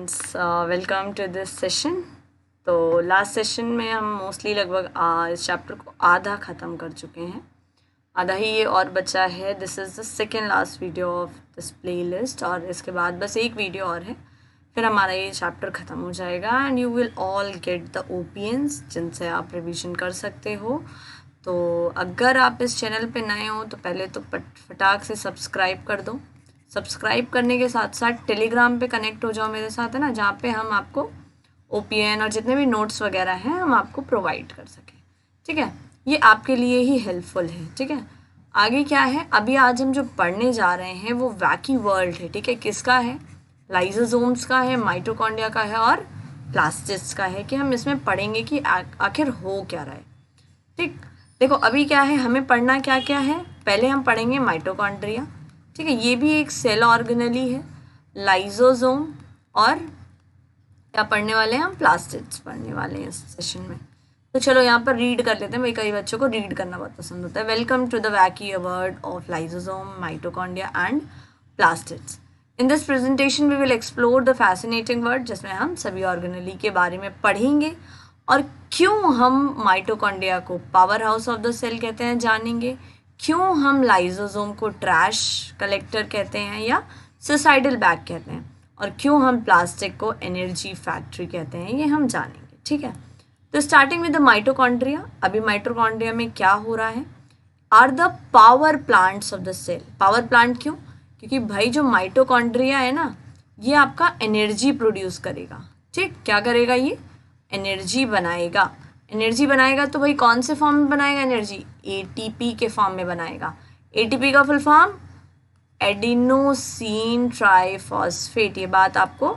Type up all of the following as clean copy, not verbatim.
Students, welcome to this session. तो last session में हम मोस्टली लगभग इस चैप्टर को आधा ख़त्म कर चुके हैं, आधा ही ये और बचा है। This is the second last video of this playlist और इसके बाद बस एक वीडियो और है, फिर हमारा ये चैप्टर ख़त्म हो जाएगा and you will all get the opinions जिनसे आप रिवीजन कर सकते हो। तो अगर आप इस चैनल पे नए हो तो पहले तो फटाक से सब्सक्राइब कर दो। सब्सक्राइब करने के साथ साथ टेलीग्राम पे कनेक्ट हो जाओ मेरे साथ, है ना, जहाँ पे हम आपको ओपीएन और जितने भी नोट्स वगैरह हैं हम आपको प्रोवाइड कर सकें। ठीक है, ये आपके लिए ही हेल्पफुल है। ठीक है, आगे क्या है, अभी आज हम जो पढ़ने जा रहे हैं वो वैकी वर्ल्ड है। ठीक है, किसका है? लाइसोसोम्स का है, माइटोकॉन्ड्रिया का है और प्लास्टिड्स का है। कि हम इसमें पढ़ेंगे कि आखिर हो क्या रहा है। ठीक, देखो अभी क्या है, हमें पढ़ना क्या क्या है। पहले हम पढ़ेंगे माइटोकॉन्ड्रिया। ठीक है, ये भी एक सेल ऑर्गेनेली है। लाइसोसोम और क्या पढ़ने वाले हैं हम? प्लास्टिड्स पढ़ने वाले हैं इस सेशन में। तो चलो यहाँ पर रीड कर लेते हैं भाई, कई बच्चों को रीड करना बहुत पसंद होता है। Welcome to the wacky world of lysosome, mitochondria and plastids. In this presentation we will explore the fascinating world, जिसमें हम सभी ऑर्गेनेली के बारे में पढ़ेंगे और क्यों हम माइटोकॉन्ड्रिया को power house of the cell कहते हैं जानेंगे, क्यों हम लाइसोसोम को ट्रैश कलेक्टर कहते हैं या सुसाइडल बैग कहते हैं, और क्यों हम प्लास्टिक को एनर्जी फैक्ट्री कहते हैं, ये हम जानेंगे। ठीक है, तो स्टार्टिंग विद द माइटोकॉन्ड्रिया। अभी माइटोकॉन्ड्रिया में क्या हो रहा है? Are the power plants of the cell. Power plant क्यों? क्योंकि भाई जो माइटोकॉन्ड्रिया है ना, ये आपका एनर्जी प्रोड्यूस करेगा। ठीक, क्या करेगा? ये एनर्जी बनाएगा। एनर्जी बनाएगा तो भाई कौन से फॉर्म में बनाएगा एनर्जी? एटीपी के फॉर्म में बनाएगा। एटीपी का फुल फॉर्म एडिनोसिन ट्राइफॉस्फेट। ये बात आपको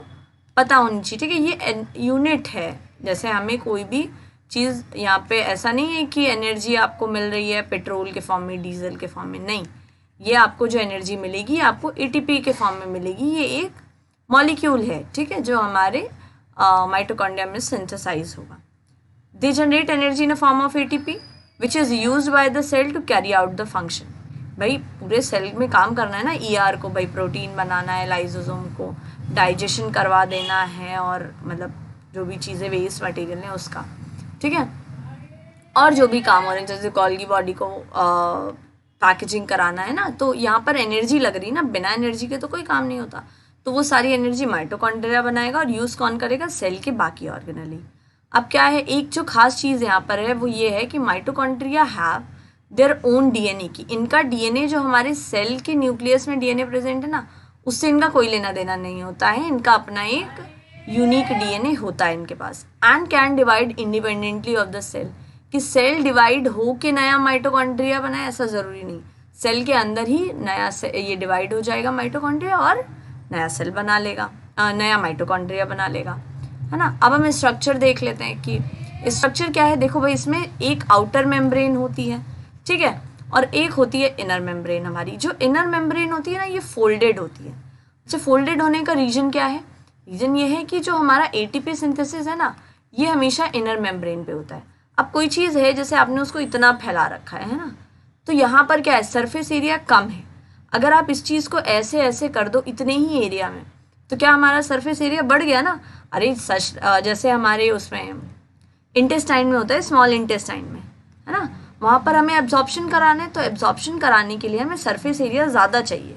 पता होनी चाहिए। ठीक है, ये यूनिट है। जैसे हमें कोई भी चीज़ यहाँ पे ऐसा नहीं है कि एनर्जी आपको मिल रही है पेट्रोल के फॉर्म में, डीजल के फॉर्म में, नहीं। ये आपको जो एनर्जी मिलेगी आपको एटीपी के फॉर्म में मिलेगी। ये एक मॉलिक्यूल है, ठीक है, जो हमारे माइटोकॉन्ड्रिया में सिंथेसाइज होगा। They generate energy in a form of ATP which is used by the cell to carry out the function। भाई पूरे सेल में काम करना है ना, ER को भाई प्रोटीन बनाना है, लाइसोसोम को डाइजेशन करवा देना है, और मतलब जो भी चीज़ें वेस्ट मटेरियल है उसका, ठीक है, और जो भी काम हो रहे हैं जैसे गोल्गी बॉडी को पैकेजिंग कराना है ना, तो यहाँ पर एनर्जी लग रही है ना, बिना एनर्जी के तो कोई काम नहीं होता। तो वो सारी एनर्जी माइटोकॉन्ड्रिया बनाएगा और यूज़ कौन करेगा? सेल के बाकी ऑर्गेनेली। अब क्या है, एक जो खास चीज़ यहाँ पर है वो ये है कि mitochondria have their own DNA की। इनका डीएनए जो हमारे सेल के न्यूक्लियस में डीएनए प्रेजेंट है ना, उससे इनका कोई लेना देना नहीं होता है। इनका अपना एक यूनिक डीएनए होता है इनके पास। And can divide independently of the cell. कि सेल डिवाइड हो के नया माइटोकॉन्ड्रिया बनाए ऐसा ज़रूरी नहीं, सेल के अंदर ही नया ये डिवाइड हो जाएगा माइटोकॉन्ड्रिया और नया सेल बना लेगा, नया माइटोकॉन्ड्रिया बना लेगा, है ना। अब हम स्ट्रक्चर देख लेते हैं कि स्ट्रक्चर क्या है। देखो भाई, इसमें एक आउटर मेम्ब्रेन होती है, ठीक है, और एक होती है इनर मेम्ब्रेन। हमारी जो इनर मेम्ब्रेन होती है ना, ये फोल्डेड होती है। अच्छा, फोल्डेड होने का रीजन क्या है? रीजन ये है कि जो हमारा एटीपी सिंथेसिस है ना, ये हमेशा इनर मेम्ब्रेन पे होता है। अब कोई चीज़ है जैसे आपने उसको इतना फैला रखा है ना, तो यहाँ पर क्या है, सरफेस एरिया कम है। अगर आप इस चीज़ को ऐसे ऐसे कर दो इतने ही एरिया में, तो क्या हमारा सरफेस एरिया बढ़ गया ना। अरे सच, जैसे हमारे उसमें इंटेस्टाइन में होता है, स्मॉल इंटेस्टाइन में, है ना, वहाँ पर हमें एब्जॉर्प्शन कराना है, तो एब्जॉर्प्शन कराने के लिए हमें सरफेस एरिया ज़्यादा चाहिए।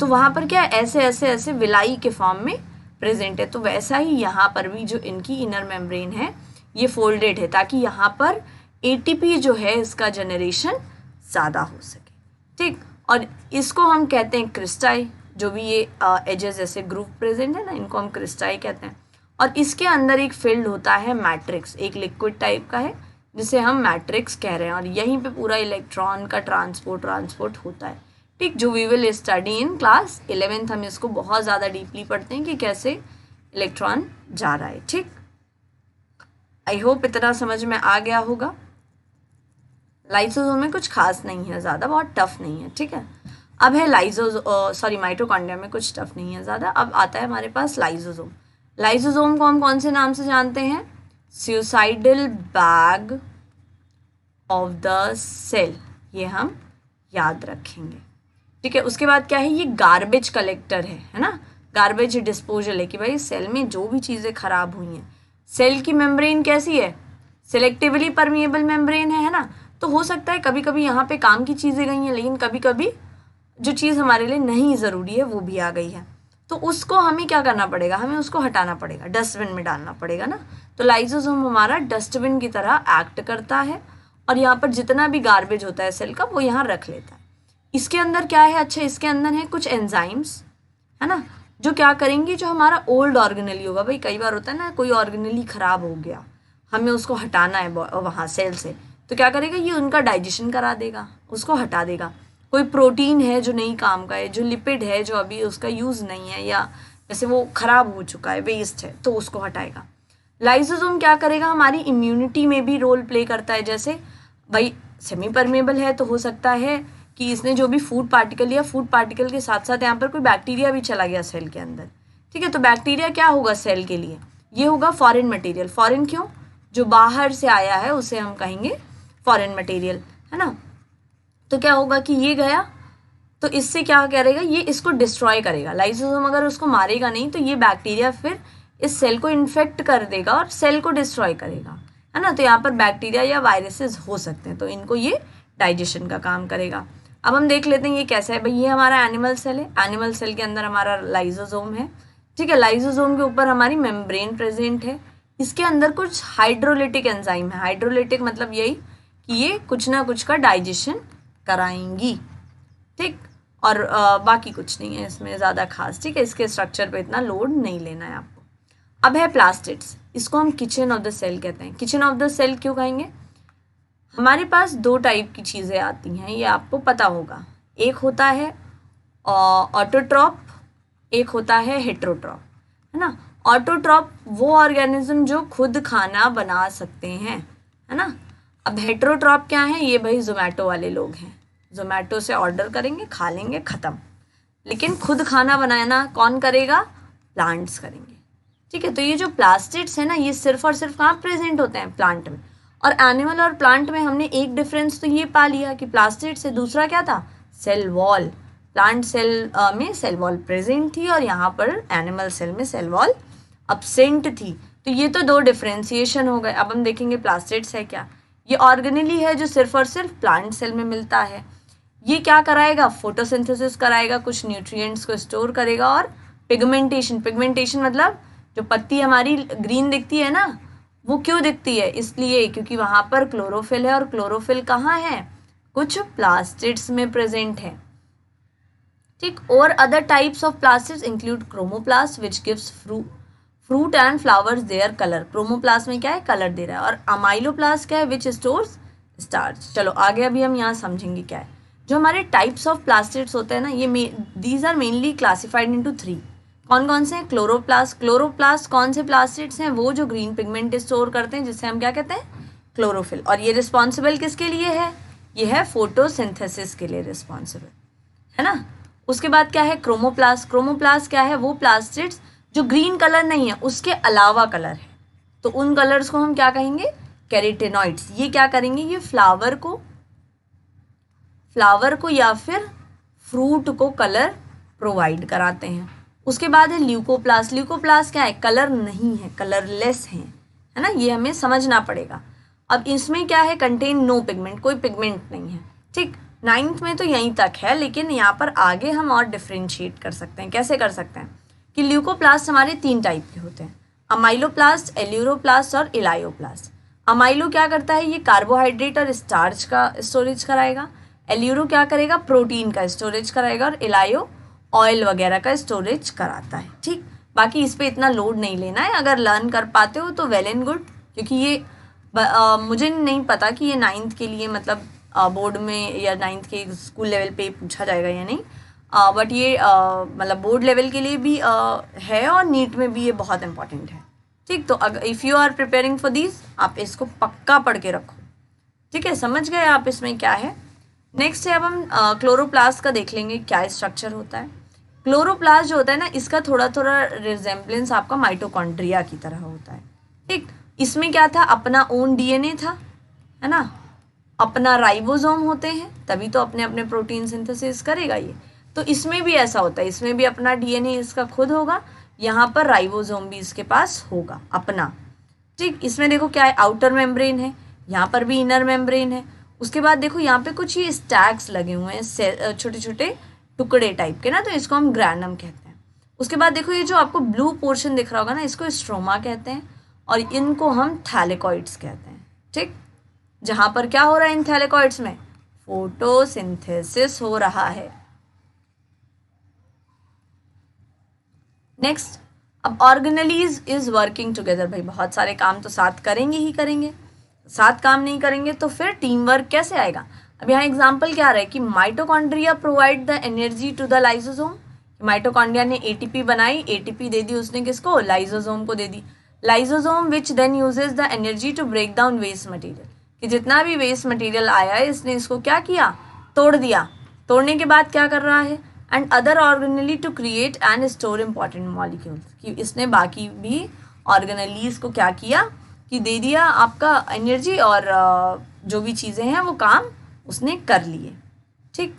तो वहाँ पर क्या है, ऐसे ऐसे ऐसे विलाई के फॉर्म में प्रेजेंट है। तो वैसा ही यहाँ पर भी जो इनकी इनर मेम्ब्रेन है ये फोल्डेड है, ताकि यहाँ पर एटीपी जो है इसका जनरेशन ज़्यादा हो सके। ठीक, और इसको हम कहते हैं क्रिस्टाई। जो भी ये एजेस जैसे ग्रुप प्रेजेंट है ना, इनको हम क्रिस्टाई कहते हैं। और इसके अंदर एक फील्ड होता है मैट्रिक्स, एक लिक्विड टाइप का है जिसे हम मैट्रिक्स कह रहे हैं, और यहीं पे पूरा इलेक्ट्रॉन का ट्रांसपोर्ट होता है। ठीक, जो we will study in class 11th। हम इसको बहुत ज़्यादा डीपली पढ़ते हैं कि कैसे इलेक्ट्रॉन जा रहा है। ठीक, आई होप इतना समझ में आ गया होगा। लाइसोसोम में कुछ खास नहीं है ज़्यादा, बहुत टफ नहीं है। ठीक है, अब है माइटोकॉन्ड्रिया में कुछ टफ नहीं है ज़्यादा। अब आता है हमारे पास लाइसोसोम। लाइसोसोम को हम कौन से नाम से जानते हैं? Suicidal bag of the cell, ये हम याद रखेंगे। ठीक है, उसके बाद क्या है, ये गार्बेज कलेक्टर है ना। गार्बेज डिस्पोजल है कि भाई सेल में जो भी चीज़ें खराब हुई हैं, सेल की मेम्ब्रेन कैसी है, सिलेक्टिवली परमिएबल मेम्ब्रेन है ना। तो हो सकता है कभी कभी यहाँ पे काम की चीज़ें गई हैं, लेकिन कभी कभी जो चीज़ हमारे लिए नहीं ज़रूरी है वो भी आ गई है, तो उसको हमें क्या करना पड़ेगा, हमें उसको हटाना पड़ेगा, डस्टबिन में डालना पड़ेगा ना। तो लाइसोसोम हमारा डस्टबिन की तरह एक्ट करता है और यहाँ पर जितना भी गार्बेज होता है सेल का वो यहाँ रख लेता है। इसके अंदर क्या है, अच्छा इसके अंदर है कुछ एंजाइम्स, है ना, जो क्या करेंगे, जो हमारा ओल्ड ऑर्गेनेली होगा, भाई कई बार होता है ना कोई ऑर्गेनेली ख़राब हो गया, हमें उसको हटाना है वहाँ सेल से, तो क्या करेगा, ये उनका डाइजेशन करा देगा, उसको हटा देगा। कोई प्रोटीन है जो नहीं काम का है, जो लिपिड है जो अभी उसका यूज़ नहीं है, या जैसे वो ख़राब हो चुका है, वेस्ट है, तो उसको हटाएगा। लाइसोसोम क्या करेगा, हमारी इम्यूनिटी में भी रोल प्ले करता है। जैसे भाई सेमी परमेबल है तो हो सकता है कि इसने जो भी फूड पार्टिकल लिया, फूड पार्टिकल के साथ साथ यहाँ पर कोई बैक्टीरिया भी चला गया सेल के अंदर, ठीक है, तो बैक्टीरिया क्या होगा सेल के लिए, ये होगा फॉरेन मटेरियल। फॉरेन क्यों, जो बाहर से आया है उसे हम कहेंगे फॉरेन मटेरियल, है ना। तो क्या होगा कि ये गया तो इससे क्या करेगा, ये इसको डिस्ट्रॉय करेगा। लाइसोसोम अगर उसको मारेगा नहीं तो ये बैक्टीरिया फिर इस सेल को इन्फेक्ट कर देगा और सेल को डिस्ट्रॉय करेगा, है ना। तो यहाँ पर बैक्टीरिया या वायरसेस हो सकते हैं, तो इनको ये डाइजेशन का काम करेगा। अब हम देख लेते हैं ये कैसा है। भाई ये हमारा एनिमल सेल है, एनिमल सेल के अंदर हमारा लाइसोसोम है, ठीक है। लाइसोसोम के ऊपर हमारी मेम्ब्रेन प्रेजेंट है, इसके अंदर कुछ हाइड्रोलिटिक एंजाइम है। हाइड्रोलिटिक मतलब यही कि ये कुछ ना कुछ का डाइजेशन कराएंगी, ठीक, और बाकी कुछ नहीं है इसमें ज़्यादा खास, ठीक है। इसके स्ट्रक्चर पे इतना लोड नहीं लेना है आपको। अब है प्लास्टिड्स, इसको हम किचन ऑफ द सेल कहते हैं। किचन ऑफ द सेल क्यों कहेंगे, हमारे पास दो टाइप की चीज़ें आती हैं, ये आपको पता होगा। एक होता है ऑटोट्रॉप, एक होता है हेट्रोट्रॉप, है ना। ऑटोट्रॉप वो ऑर्गेनिज्म जो खुद खाना बना सकते हैं, है ना। अब हेट्रोट्रॉप क्या है, ये भाई जोमेटो वाले लोग हैं, जोमेटो से ऑर्डर करेंगे, खा लेंगे, ख़त्म। लेकिन खुद खाना बनाना कौन करेगा, प्लांट्स करेंगे, ठीक है। तो ये जो प्लास्टिड्स है ना, ये सिर्फ और सिर्फ कहाँ प्रेजेंट होते हैं, प्लांट में। और एनिमल और प्लांट में हमने एक डिफरेंस तो ये पा लिया कि प्लास्टिड से दूसरा क्या था, सेल वॉल। प्लांट सेल में सेल वॉल प्रेजेंट थी और यहाँ पर एनिमल सेल में सेल वॉल अब्सेंट थी। तो ये तो दो डिफ्रेंसिएशन हो गए। अब हम देखेंगे प्लास्टिड्स है क्या, ये ऑर्गेनेली है जो सिर्फ और सिर्फ प्लांट सेल में मिलता है। ये क्या कराएगा, फोटोसिंथेसिस कराएगा, कुछ न्यूट्रिएंट्स को स्टोर करेगा, और पिगमेंटेशन, पिगमेंटेशन मतलब जो पत्ती हमारी ग्रीन दिखती है ना, वो क्यों दिखती है, इसलिए क्योंकि वहाँ पर क्लोरोफिल है, और क्लोरोफिल कहाँ है, कुछ प्लास्टिड्स में प्रेजेंट है, ठीक। और other types of plastids include chromoplast which gives fruit and flowers their colour. Chromoplast में क्या है, कलर दे रहा है। और अमाइलोप्लास्ट क्या है, विच स्टोर्स स्टार्च। चलो आगे अभी हम यहाँ समझेंगे क्या है। जो हमारे टाइप्स ऑफ प्लास्टिड्स होते हैं ना, ये these are mainly classified into 3। कौन कौन से हैं, क्लोरोप्लास्ट। क्लोरोप्लास्ट कौन से प्लास्टिड्स हैं, वो जो ग्रीन पिगमेंट स्टोर करते हैं, जिससे हम क्या कहते हैं, क्लोरोफिल। और ये रिस्पॉन्सिबल किसके लिए है, ये है फोटोसिंथेसिस के लिए रिस्पॉन्सिबल, है ना। उसके बाद क्या है, क्रोमोप्लास्ट। क्रोमोप्लास्ट क्या है, वो प्लास्टिड्स जो ग्रीन कलर नहीं है, उसके अलावा कलर है, तो उन कलर्स को हम क्या कहेंगे, कैरोटेनॉइड्स। ये क्या करेंगे, ये फ्लावर को या फिर फ्रूट को कलर प्रोवाइड कराते हैं। उसके बाद है ल्यूकोप्लास्ट। ल्यूकोप्लास्ट क्या है, कलर नहीं है, कलरलेस है ना, ये हमें समझना पड़ेगा। अब इसमें क्या है, कंटेन नो पिगमेंट, कोई पिगमेंट नहीं है, ठीक। 9th में तो यहीं तक है, लेकिन यहाँ पर आगे हम और डिफ्रेंशिएट कर सकते हैं। कैसे कर सकते हैं कि ल्यूकोप्लास्ट हमारे 3 टाइप के होते हैं, अमाइलोप्लास्ट, एल्यूरोप्लास्ट और इलायोप्लास्ट। अमाइलो क्या करता है, ये कार्बोहाइड्रेट और स्टार्च का स्टोरेज कराएगा। एल्यूरो क्या करेगा, प्रोटीन का स्टोरेज कराएगा। और इलायो ऑयल वगैरह का स्टोरेज कराता है, ठीक। बाकी इस पर इतना लोड नहीं लेना है, अगर लर्न कर पाते हो तो वेल एंड गुड, क्योंकि ये मुझे नहीं पता कि ये 9th के लिए मतलब बोर्ड में या 9th के स्कूल लेवल पे पूछा जाएगा या नहीं, बट ये मतलब बोर्ड लेवल के लिए भी है, और नीट में भी ये बहुत इंपॉर्टेंट है, ठीक। तो अगर if you are preparing for this, आप इसको पक्का पढ़ के रखो, ठीक है। समझ गए आप इसमें क्या है। नेक्स्ट है, अब हम क्लोरोप्लास्ट का देख लेंगे क्या स्ट्रक्चर होता है। क्लोरोप्लास्ट जो होता है ना, इसका थोड़ा थोड़ा रिजेम्बलेंस आपका माइटोकॉन्ड्रिया की तरह होता है, ठीक। इसमें क्या था, अपना ओन डीएनए था, है ना, अपना राइबोसोम होते हैं, तभी तो अपने अपने प्रोटीन सिंथेसिस करेगा ये। तो इसमें भी ऐसा होता है, इसमें भी अपना डीएनए इसका खुद होगा, यहाँ पर राइबोसोम भी इसके पास होगा अपना। ठीक, इसमें देखो क्या है, आउटर मेम्ब्रेन है, यहाँ पर भी इनर मेम्ब्रेन है। उसके बाद देखो यहाँ पे कुछ ये स्टैक्स लगे हुए हैं, छोटे छोटे टुकड़े टाइप के ना, तो इसको हम ग्रैनम कहते हैं। उसके बाद देखो ये जो आपको ब्लू पोर्शन दिख रहा होगा ना, इसको स्ट्रोमा कहते हैं और इनको हम थैलेकॉइड्स कहते हैं। ठीक, जहाँ पर क्या हो रहा है इन थैलेकॉइड्स में, फोटोसिंथेसिस हो रहा है। नेक्स्ट, अब ऑर्गेनेलीज इज वर्किंग टुगेदर। भाई बहुत सारे काम तो साथ करेंगे ही करेंगे, साथ काम नहीं करेंगे तो फिर टीम वर्क कैसे आएगा। अब यहाँ एग्जाम्पल क्या रहा है कि mitochondria provide the energy to the lysosome. Mitochondria ने एटीपी बनाई, एटीपी दे दी उसने किसको, लाइसोसोम को दे दी। Lysosome which then uses the energy to break down waste material, कि जितना भी वेस्ट मटेरियल आया है इसने इसको क्या किया, तोड़ दिया। तोड़ने के बाद क्या कर रहा है, and other organelle to create and store important molecules, कि इसने बाकी भी ऑर्गेनेलीज को क्या किया कि दे दिया आपका एनर्जी, और जो भी चीज़ें हैं वो काम उसने कर लिए। ठीक,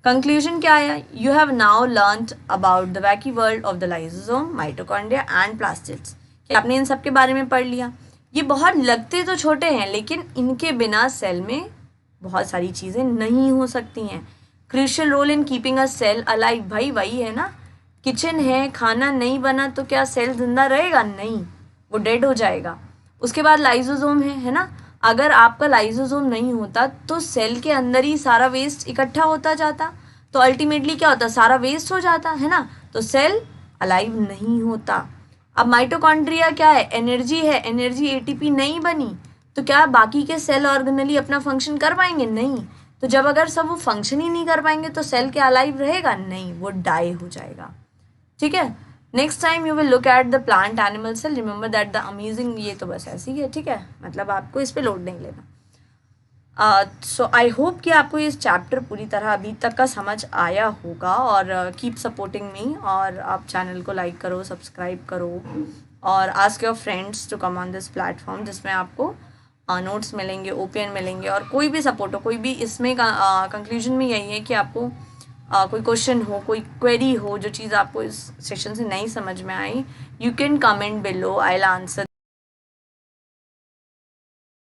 कंक्लूजन क्या आया, you have now learned about the wacky world of the lysosome, mitochondria and plastids. कि आपने इन सब के बारे में पढ़ लिया। ये बहुत लगते तो छोटे हैं, लेकिन इनके बिना सेल में बहुत सारी चीज़ें नहीं हो सकती हैं। Crucial role in keeping a cell alive, भाई वही है ना, किचन है, खाना नहीं बना तो क्या सेल जिंदा रहेगा, नहीं, वो डेड हो जाएगा। उसके बाद लाइसोसोम है ना, अगर आपका लाइसोसोम नहीं होता तो सेल के अंदर ही सारा वेस्ट इकट्ठा होता जाता, तो अल्टीमेटली क्या होता, सारा वेस्ट हो जाता है ना, तो सेल अलाइव नहीं होता। अब माइटोकॉन्ड्रिया क्या है, एनर्जी है, एनर्जी एटीपी नहीं बनी तो क्या बाकी के सेल ऑर्गेनली अपना फंक्शन कर पाएंगे, नहीं। तो जब अगर सब वो फंक्शन ही नहीं कर पाएंगे तो सेल क्या अलाइव रहेगा, नहीं, वो डाई हो जाएगा। ठीक है, next time you will look at the plant animal cell, remember that the amazing, ये तो बस ऐसी ही है। ठीक है, मतलब आपको इस पर लोड नहीं लेना। सो आई होप कि आपको ये चैप्टर पूरी तरह अभी तक का समझ आया होगा, और कीप सपोर्टिंग मी, और आप चैनल को लाइक करो, सब्सक्राइब करो, और ask your friends to come on this platform, जिसमें आपको नोट्स मिलेंगे, ओपीएन मिलेंगे, और कोई भी सपोर्ट हो, कोई भी इसमें कंक्लूजन में यही है कि आपको कोई क्वेश्चन हो, कोई क्वेरी हो, जो चीज़ आपको इस सेशन से नहीं समझ में आई, you can comment below, I will answer.